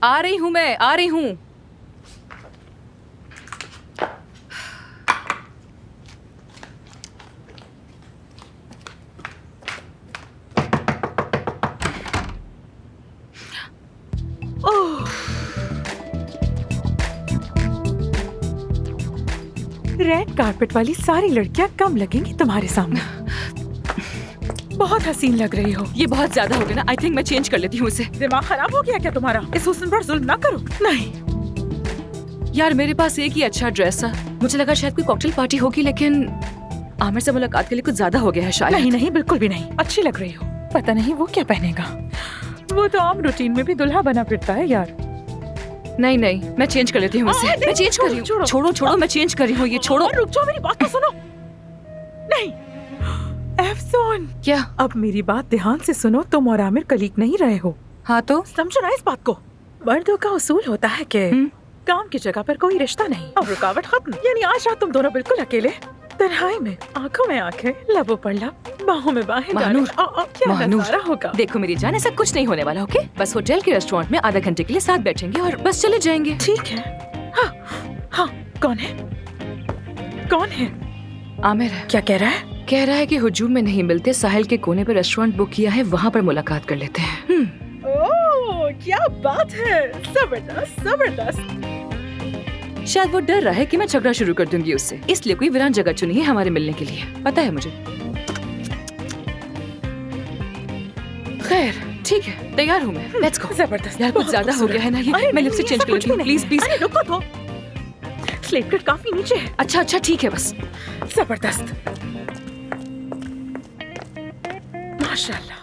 आ रही हूँ, मैं आ रही हूँ। रेड कारपेट वाली सारी लड़कियां कम लगेंगी तुम्हारे सामने। बहुत हसीन लग रही हो। ये बहुत ज्यादा हो गया ना। आई थिंक मैं चेंज कर लेती हूँ इसे। दिमाग खराब हो गया क्या तुम्हारा? इस हुस्न पर जुल्म ना करो। नहीं यार मेरे पास एक ही अच्छा ड्रेस है। मुझे लगा शायद कोई कॉकटेल पार्टी होगी, लेकिन आमिर से मुलाकात के लिए कुछ ज्यादा हो गया है शायद। नहीं नहीं, बिल्कुल भी नहीं। अच्छी लग रही हो। पता नहीं वो क्या पहनेगा। वो तो आम रूटीन में भी दुल्हा बना फिरता है यार। नहीं नहीं, मैं चेंज कर लेती हूँ इसे। मैं चेंज कर रही हूँ। छोड़ो छोड़ो, मैं चेंज कर रही हूँ। ये छोड़ो। रुक जाओ, मेरी बात तो सुनो। नहीं अफसोन। क्या? अब मेरी बात ध्यान से सुनो। तुम और आमिर कलीग नहीं रहे हो। हाँ तो समझो ना इस बात को। मर्दों का उसूल होता है कि काम की जगह पर कोई रिश्ता नहीं और रुकावट खत्म। यानी आज रात तुम दोनों बिल्कुल अकेले, तन्हाई में, आंखों में आंखें, लबों पर लब, बाहों में बाहें डाले। महानूर, क्या महानूर, नजारा होगा। देखो मेरी जान, ऐसा कुछ नहीं होने वाला। ओके, बस होटल के रेस्टोरेंट में आधा घंटे के लिए साथ बैठेंगे और बस चले जाएंगे। ठीक है। हाँ हाँ, कौन है? कौन है? आमिर है। क्या कह रहा है? कह रहा है कि हुजूम में नहीं मिलते, साहिल के कोने पर रेस्टोरेंट बुक किया है, वहाँ पर मुलाकात कर लेते हैं। ओह क्या बात है। जबरदस्त जबरदस्त। शायद वो डर रहा है कि मैं झगड़ा शुरू कर दूंगी उससे, इसलिए कोई वीरान जगह चुनी है हमारे मिलने के लिए। पता है मुझे। खैर ठीक है, तैयार हूँ मैं। Let's go. जबरदस्त। यार कुछ ज्यादा हो गया है ना ये। मैं लिपस्टिक चेंज कर लेती हूँ, प्लीज प्लीज। अरे रुको तो, स्लेट कट काफी नीचे है। अच्छा अच्छा ठीक है बस। जबरदस्त, माशाल्लाह।